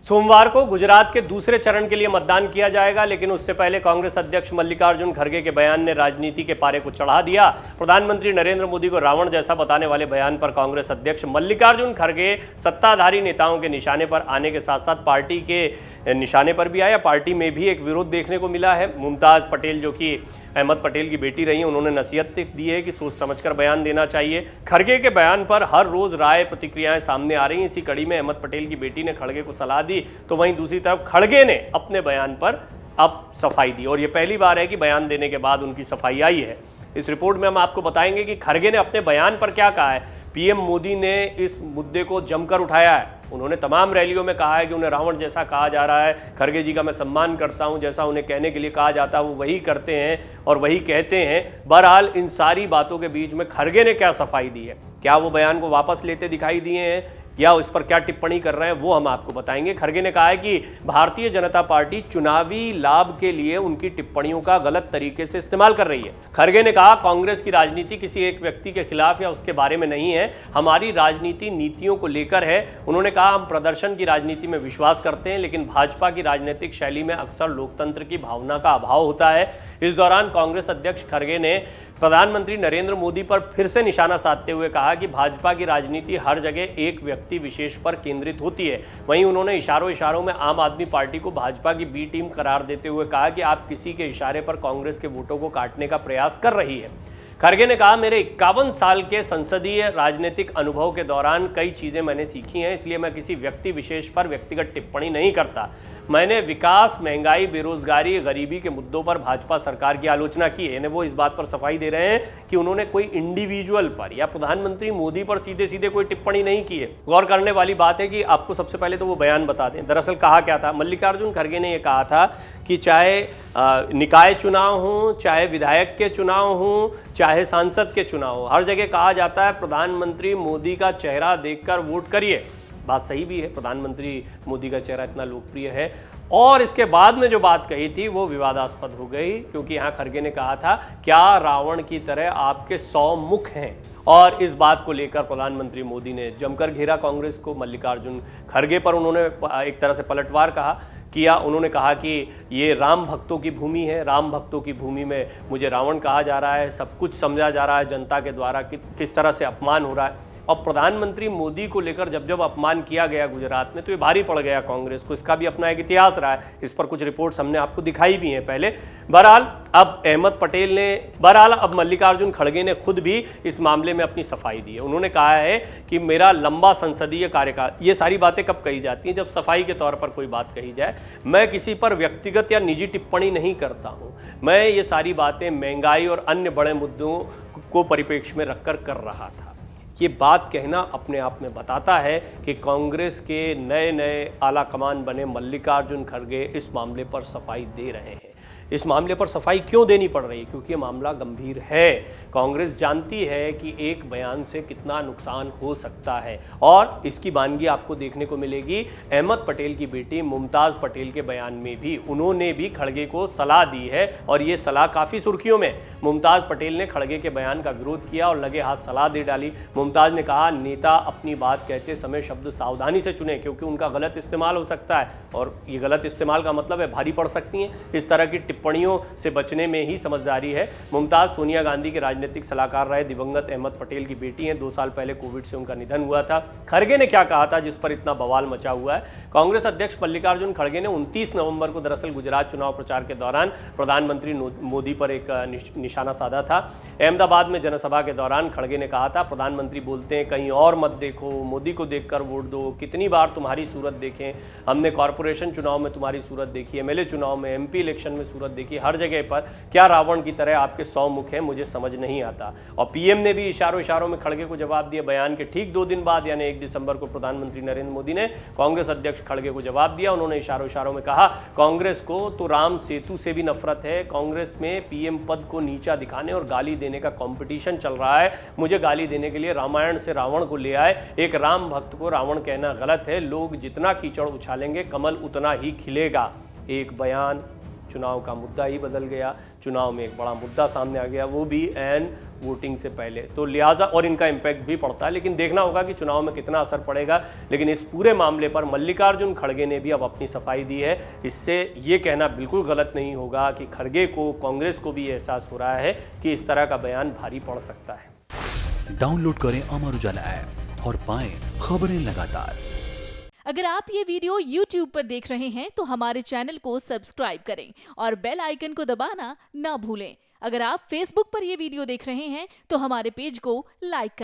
सोमवार को गुजरात के दूसरे चरण के लिए मतदान किया जाएगा, लेकिन उससे पहले कांग्रेस अध्यक्ष मल्लिकार्जुन खड़गे के बयान ने राजनीति के पारे को चढ़ा दिया। प्रधानमंत्री नरेंद्र मोदी को रावण जैसा बताने वाले बयान पर कांग्रेस अध्यक्ष मल्लिकार्जुन खड़गे सत्ताधारी नेताओं के निशाने पर आने के साथ साथ पार्टी के निशाने पर भी आया। पार्टी में भी एक विरोध देखने को मिला है। मुमताज पटेल, जो कि अहमद पटेल की बेटी रही हैं, उन्होंने नसीहत दी है कि सोच समझकर बयान देना चाहिए। खड़गे के बयान पर हर रोज राय प्रतिक्रियाएं सामने आ रही हैं। इसी कड़ी में अहमद पटेल की बेटी ने खड़गे को सलाह दी, तो वहीं दूसरी तरफ खड़गे ने अपने बयान पर अब सफाई दी और ये पहली बार है कि बयान देने के बाद उनकी सफाई आई है। इस रिपोर्ट में हम आपको बताएंगे कि खड़गे ने अपने बयान पर क्या कहा है। पीएम मोदी ने इस मुद्दे को जमकर उठाया है। उन्होंने तमाम रैलियों में कहा है कि उन्हें रावण जैसा कहा जा रहा है। खड़गे जी का मैं सम्मान करता हूं, जैसा उन्हें कहने के लिए कहा जाता है वो वही करते हैं और वही कहते हैं। बहरहाल इन सारी बातों के बीच में खड़गे ने क्या सफाई दी है, क्या वो बयान को वापस लेते दिखाई दिए हैं या उस पर क्या टिप्पणी कर रहे हैं, वो हम आपको बताएंगे। खड़गे ने कहा है कि भारतीय जनता पार्टी चुनावी लाभ के लिए उनकी टिप्पणियों का गलत तरीके से इस्तेमाल कर रही है। खड़गे ने कहा, कांग्रेस की राजनीति किसी एक व्यक्ति के खिलाफ या उसके बारे में नहीं है, हमारी राजनीति नीतियों को लेकर है। उन्होंने कहा, हम प्रदर्शन की राजनीति में विश्वास करते हैं, लेकिन भाजपा की राजनीतिक शैली में अक्सर लोकतंत्र की भावना का अभाव होता है। इस दौरान कांग्रेस अध्यक्ष खड़गे ने प्रधानमंत्री नरेंद्र मोदी पर फिर से निशाना साधते हुए कहा कि भाजपा की राजनीति हर जगह एक व्यक्ति विशेष पर केंद्रित होती है। वहीं उन्होंने इशारों में आम आदमी पार्टी को भाजपा की बी टीम करार देते हुए कहा कि आप किसी के इशारे पर कांग्रेस के वोटों को काटने का प्रयास कर रही है। खड़गे ने कहा, मेरे 51 साल के संसदीय राजनीतिक अनुभव के दौरान कई चीज़ें मैंने सीखी हैं, इसलिए मैं किसी व्यक्ति विशेष पर व्यक्तिगत टिप्पणी नहीं करता। मैंने विकास, महंगाई, बेरोजगारी, गरीबी के मुद्दों पर भाजपा सरकार की आलोचना की है। यानी वो इस बात पर सफाई दे रहे हैं कि उन्होंने कोई इंडिविजुअल पर या प्रधानमंत्री मोदी पर सीधे सीधे कोई टिप्पणी नहीं की है। गौर करने वाली बात है कि आपको सबसे पहले तो वो बयान बता दें। दरअसल कहा क्या था, मल्लिकार्जुन खड़गे ने यह कहा था कि चाहे निकाय चुनाव हो, चाहे विधायक के चुनाव हो, चाहे सांसद के चुनाव हो, हर जगह कहा जाता है प्रधानमंत्री मोदी का चेहरा देखकर वोट करिए। बात सही भी है, प्रधानमंत्री मोदी का चेहरा इतना लोकप्रिय है। और इसके बाद में जो बात कही थी वो विवादास्पद हो गई, क्योंकि यहाँ खड़गे ने कहा था, क्या रावण की तरह आपके 100 मुख हैं। और इस बात को लेकर प्रधानमंत्री मोदी ने जमकर घेरा कांग्रेस को। मल्लिकार्जुन खड़गे पर उन्होंने एक तरह से पलटवार किया। उन्होंने कहा कि ये राम भक्तों की भूमि है, राम भक्तों की भूमि में मुझे रावण कहा जा रहा है, सब कुछ समझा जा रहा है जनता के द्वारा कि किस तरह से अपमान हो रहा है। और प्रधानमंत्री मोदी को लेकर जब अपमान किया गया गुजरात में, तो ये भारी पड़ गया कांग्रेस को। इसका भी अपना एक इतिहास रहा है, इस पर कुछ रिपोर्ट्स हमने आपको दिखाई भी हैं पहले। बहरहाल अब मल्लिकार्जुन खड़गे ने खुद भी इस मामले में अपनी सफाई दी है। उन्होंने कहा है कि मेरा लंबा संसदीय कार्यकाल, ये सारी बातें कब कही जाती हैं, जब सफाई के तौर पर कोई बात कही जाए। मैं किसी पर व्यक्तिगत या निजी टिप्पणी नहीं करता हूँ, मैं ये सारी बातें महंगाई और अन्य बड़े मुद्दों को परिप्रेक्ष्य में रखकर कर रहा था। ये बात कहना अपने आप में बताता है कि कांग्रेस के नए आला कमान बने मल्लिकार्जुन खड़गे इस मामले पर सफाई दे रहे हैं। इस मामले पर सफाई क्यों देनी पड़ रही है? क्योंकि ये मामला गंभीर है। कांग्रेस जानती है कि एक बयान से कितना नुकसान हो सकता है और इसकी वानगी आपको देखने को मिलेगी अहमद पटेल की बेटी मुमताज़ पटेल के बयान में भी। उन्होंने भी खड़गे को सलाह दी है और ये सलाह काफ़ी सुर्खियों में। मुमताज़ पटेल ने खड़गे के बयान का विरोध किया और लगे हाथ सलाह दे डाली। मुमताज़ ने कहा, नेता अपनी बात कहते समय शब्द सावधानी से चुने, क्योंकि उनका गलत इस्तेमाल हो सकता है और ये गलत इस्तेमाल का मतलब है भारी पड़ सकती हैं। इस तरह की टिप्पणियों से बचने में ही समझदारी है। मुमताज़ सोनिया गांधी के राजनीतिक सलाहकार रहे, दिवंगत अहमद पटेल की बेटी हैं। 2 साल पहले कोविड से उनका निधन हुआ था। खड़गे ने क्या कहा था जिस पर इतना बवाल मचा हुआ है? कांग्रेस अध्यक्ष मल्लिकार्जुन खड़गे ने 29 नवंबर को दरअसल गुजरात चुनाव प्रचार के दौरान प्रधानमंत्री मोदी पर एक निशाना साधा था। अहमदाबाद में जनसभा के दौरान खड़गे ने कहा था, प्रधानमंत्री बोलते हैं कहीं और मत देखो, मोदी को देखकर वोट दो, कितनी बार तुम्हारी सूरत देखें, हमने कॉरपोरेशन चुनाव में तुम्हारी सूरत देखी, एमएलए चुनाव में, एमपी इलेक्शन में सूरत देखी, हर जगह पर क्या रावण की तरह आपके 100 मुख हैं, मुझे समझ नहीं आता। और पीएम ने भी इशारों में खड़गे को जवाब दिया। बयान के ठीक 2 दिन बाद यानी 1 दिसंबर को प्रधानमंत्री नरेंद्र मोदी ने कांग्रेस अध्यक्ष खड़गे को जवाब दिया। उन्होंने इशारों में कहा, कांग्रेस को तो राम सेतु से भी नफरत है। कांग्रेस में पीएम पद को नीचा दिखाने और गाली देने का कंपटीशन चल रहा है। मुझे गाली देने के लिए रामायण से रावण को ले आए। एक राम भक्त को रावण कहना गलत है। लोग जितना कीचड़ उछालेंगे कमल उतना ही खिलेगा। एक बयान, चुनाव का मुद्दा ही बदल गया। चुनाव में एक बड़ा मुद्दा सामने आ गया, वो भी ऐन वोटिंग से पहले, तो लिहाजा और इनका इम्पैक्ट भी पड़ता है। लेकिन देखना होगा कि चुनाव में कितना असर पड़ेगा। लेकिन इस पूरे मामले पर मल्लिकार्जुन खड़गे ने भी अब अपनी सफाई दी है। इससे ये कहना बिल्कुल गलत नहीं होगा कि खड़गे को, कांग्रेस को भी एहसास हो रहा है कि इस तरह का बयान भारी पड़ सकता है। डाउनलोड करें अमर उजाला ऐप और पाएं खबरें लगातार। अगर आप ये वीडियो YouTube पर देख रहे हैं तो हमारे चैनल को सब्सक्राइब करें और बेल आइकन को दबाना ना भूलें। अगर आप Facebook पर ये वीडियो देख रहे हैं तो हमारे पेज को लाइक करें।